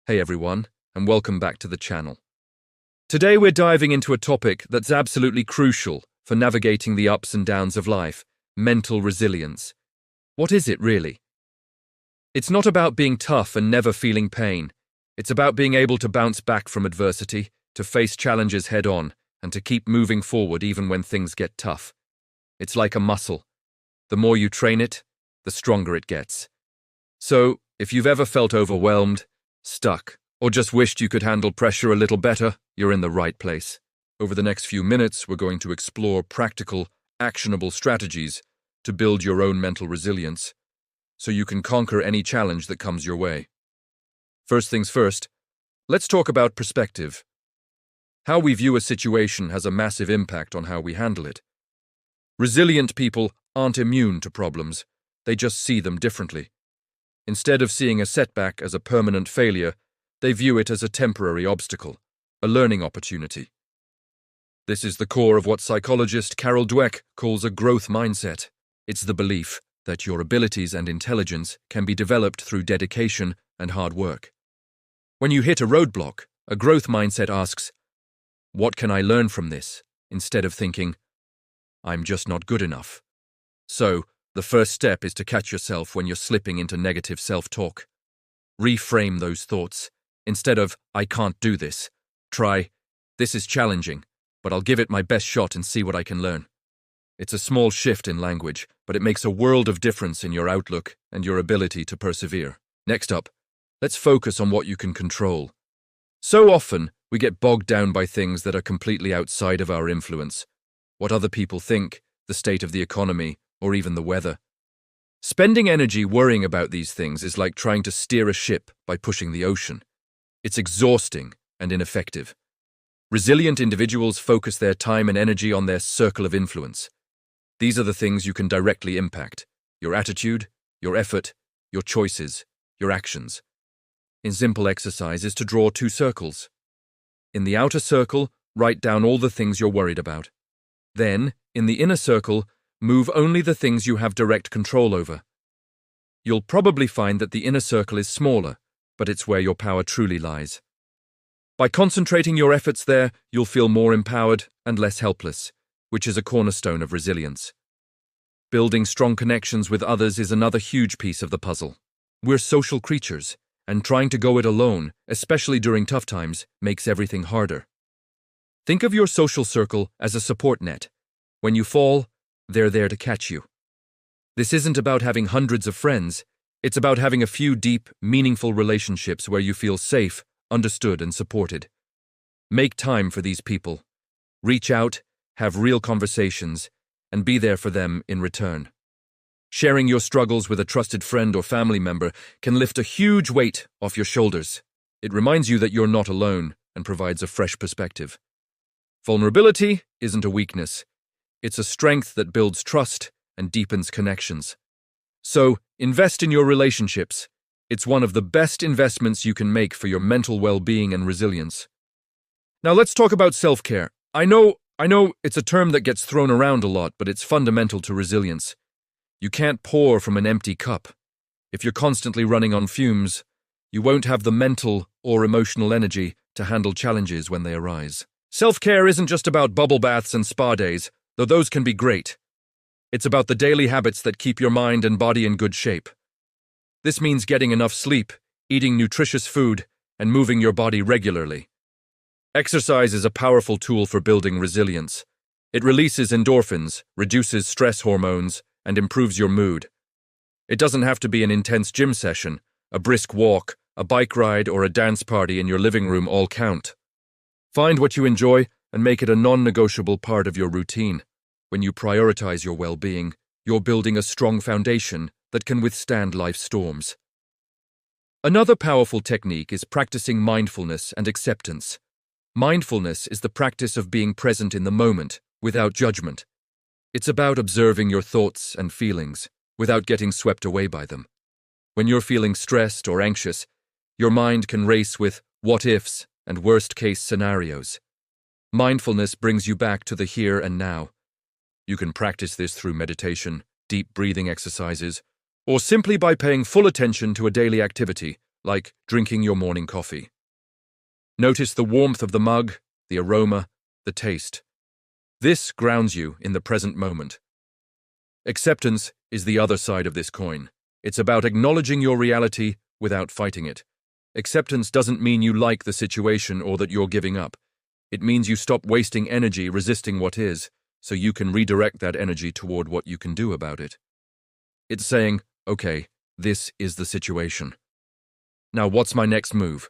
Hey everyone, and welcome back to the channel. Today we're diving into a topic that's absolutely crucial for navigating the ups and downs of life: mental resilience. What is it really? It's not about being tough and never feeling pain. It's about being able to bounce back from adversity, to face challenges head on, and to keep moving forward even when things get tough. It's like a muscle. The more you train it, the stronger it gets. So, if you've ever felt overwhelmed, stuck, or just wished you could handle pressure a little better, you're in the right place. Over the next few minutes, we're going to explore practical, actionable strategies to build your own mental resilience, so you can conquer any challenge that comes your way. First things first, let's talk about perspective. How we view a situation has a massive impact on how we handle it. Resilient people aren't immune to problems, they just see them differently. Instead of seeing a setback as a permanent failure, they view it as a temporary obstacle, a learning opportunity. This is the core of what psychologist Carol Dweck calls a growth mindset. It's the belief that your abilities and intelligence can be developed through dedication and hard work. When you hit a roadblock, a growth mindset asks, "What can I learn from this?" instead of thinking, "I'm just not good enough." So, the first step is to catch yourself when you're slipping into negative self-talk. Reframe those thoughts. Instead of, "I can't do this," try, "This is challenging, but I'll give it my best shot and see what I can learn." It's a small shift in language, but it makes a world of difference in your outlook and your ability to persevere. Next up, let's focus on what you can control. So often, we get bogged down by things that are completely outside of our influence. What other people think, the state of the economy, or even the weather. Spending energy worrying about these things is like trying to steer a ship by pushing the ocean. It's exhausting and ineffective. Resilient individuals focus their time and energy on their circle of influence. These are the things you can directly impact: your attitude, your effort, your choices, your actions. In simple exercise is to draw two circles. In the outer circle, write down all the things you're worried about. Then, in the inner circle, move only the things you have direct control over. You'll probably find that the inner circle is smaller, but it's where your power truly lies. By concentrating your efforts there, you'll feel more empowered and less helpless, which is a cornerstone of resilience. Building strong connections with others is another huge piece of the puzzle. We're social creatures, and trying to go it alone, especially during tough times, makes everything harder. Think of your social circle as a support net. When you fall, they're there to catch you. This isn't about having hundreds of friends, it's about having a few deep, meaningful relationships where you feel safe, understood, and supported. Make time for these people. Reach out, have real conversations, and be there for them in return. Sharing your struggles with a trusted friend or family member can lift a huge weight off your shoulders. It reminds you that you're not alone and provides a fresh perspective. Vulnerability isn't a weakness. It's a strength that builds trust and deepens connections. So, invest in your relationships. It's one of the best investments you can make for your mental well-being and resilience. Now let's talk about self-care. I know it's a term that gets thrown around a lot, but it's fundamental to resilience. You can't pour from an empty cup. If you're constantly running on fumes, you won't have the mental or emotional energy to handle challenges when they arise. Self-care isn't just about bubble baths and spa days, though those can be great. It's about the daily habits that keep your mind and body in good shape. This means getting enough sleep, eating nutritious food, and moving your body regularly. Exercise is a powerful tool for building resilience. It releases endorphins, reduces stress hormones, and improves your mood. It doesn't have to be an intense gym session. A brisk walk, a bike ride, or a dance party in your living room all count. Find what you enjoy and make it a non-negotiable part of your routine. When you prioritize your well-being, you're building a strong foundation that can withstand life's storms. Another powerful technique is practicing mindfulness and acceptance. Mindfulness is the practice of being present in the moment, without judgment. It's about observing your thoughts and feelings, without getting swept away by them. When you're feeling stressed or anxious, your mind can race with what-ifs and worst-case scenarios. Mindfulness brings you back to the here and now. You can practice this through meditation, deep breathing exercises, or simply by paying full attention to a daily activity, like drinking your morning coffee. Notice the warmth of the mug, the aroma, the taste. This grounds you in the present moment. Acceptance is the other side of this coin. It's about acknowledging your reality without fighting it. Acceptance doesn't mean you like the situation or that you're giving up. It means you stop wasting energy resisting what is, so you can redirect that energy toward what you can do about it. It's saying, okay, this is the situation. Now what's my next move?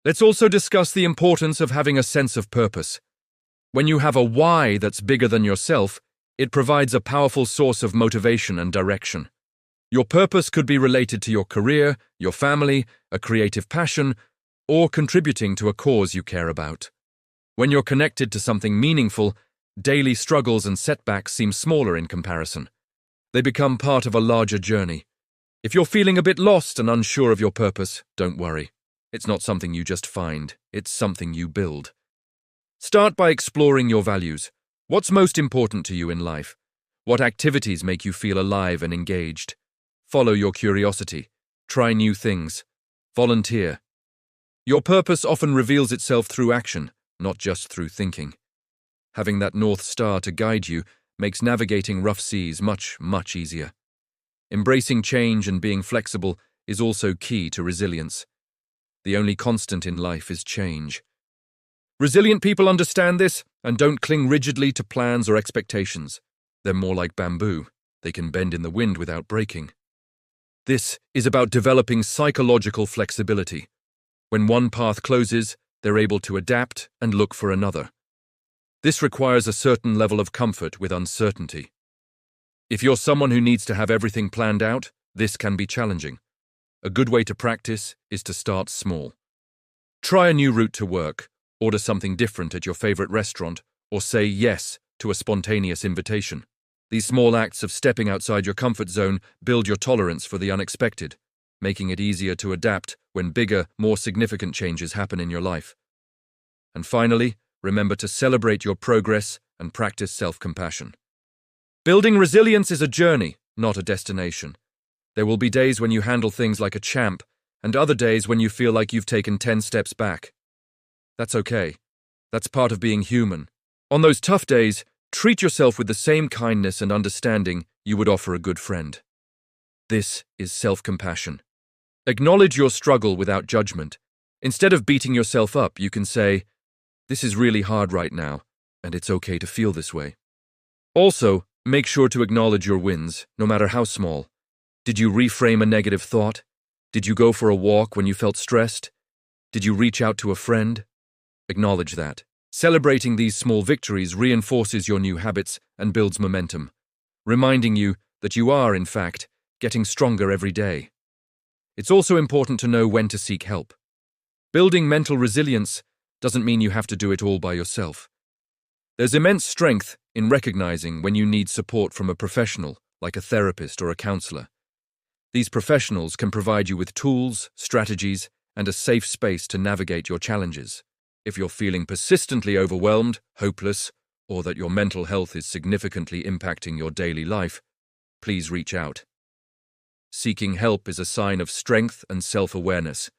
Let's also discuss the importance of having a sense of purpose. When you have a why that's bigger than yourself, it provides a powerful source of motivation and direction. Your purpose could be related to your career, your family, a creative passion, or contributing to a cause you care about. When you're connected to something meaningful, daily struggles and setbacks seem smaller in comparison. They become part of a larger journey. If you're feeling a bit lost and unsure of your purpose, don't worry. It's not something you just find, it's something you build. Start by exploring your values. What's most important to you in life? What activities make you feel alive and engaged? Follow your curiosity. Try new things. Volunteer. Your purpose often reveals itself through action, not just through thinking. Having that North Star to guide you makes navigating rough seas much easier. Embracing change and being flexible is also key to resilience. The only constant in life is change. Resilient people understand this and don't cling rigidly to plans or expectations. They're more like bamboo. They can bend in the wind without breaking. This is about developing psychological flexibility. When one path closes, they're able to adapt and look for another. This requires a certain level of comfort with uncertainty. If you're someone who needs to have everything planned out, this can be challenging. A good way to practice is to start small. Try a new route to work, order something different at your favorite restaurant, or say yes to a spontaneous invitation. These small acts of stepping outside your comfort zone build your tolerance for the unexpected, making it easier to adapt when bigger, more significant changes happen in your life. And finally, remember to celebrate your progress and practice self-compassion. Building resilience is a journey, not a destination. There will be days when you handle things like a champ, and other days when you feel like you've taken 10 steps back. That's okay. That's part of being human. On those tough days, treat yourself with the same kindness and understanding you would offer a good friend. This is self-compassion. Acknowledge your struggle without judgment. Instead of beating yourself up, you can say, "This is really hard right now, and it's okay to feel this way." Also, make sure to acknowledge your wins, no matter how small. Did you reframe a negative thought? Did you go for a walk when you felt stressed? Did you reach out to a friend? Acknowledge that. Celebrating these small victories reinforces your new habits and builds momentum, reminding you that you are, in fact, getting stronger every day. It's also important to know when to seek help. Building mental resilience doesn't mean you have to do it all by yourself. There's immense strength in recognizing when you need support from a professional, like a therapist or a counselor. These professionals can provide you with tools, strategies, and a safe space to navigate your challenges. If you're feeling persistently overwhelmed, hopeless, or that your mental health is significantly impacting your daily life, please reach out. Seeking help is a sign of strength and self-awareness,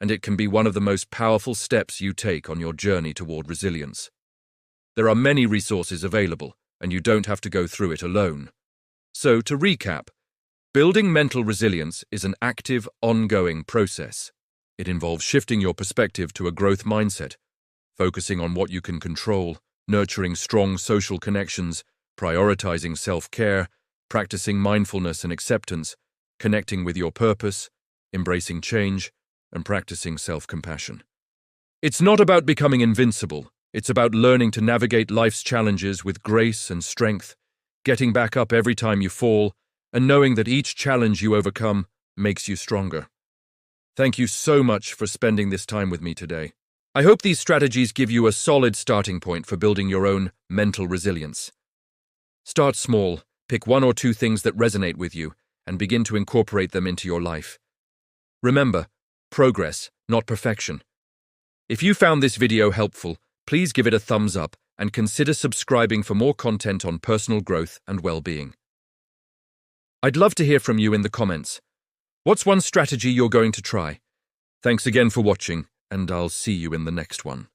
and it can be one of the most powerful steps you take on your journey toward resilience. There are many resources available, and you don't have to go through it alone. So, to recap, building mental resilience is an active, ongoing process. It involves shifting your perspective to a growth mindset, focusing on what you can control, nurturing strong social connections, prioritizing self-care, practicing mindfulness and acceptance, connecting with your purpose, embracing change, and practicing self-compassion. It's not about becoming invincible. It's about learning to navigate life's challenges with grace and strength, getting back up every time you fall, and knowing that each challenge you overcome makes you stronger. Thank you so much for spending this time with me today. I hope these strategies give you a solid starting point for building your own mental resilience. Start small, pick one or two things that resonate with you, and begin to incorporate them into your life. Remember, progress, not perfection. If you found this video helpful, please give it a thumbs up and consider subscribing for more content on personal growth and well-being. I'd love to hear from you in the comments. What's one strategy you're going to try? Thanks again for watching, and I'll see you in the next one.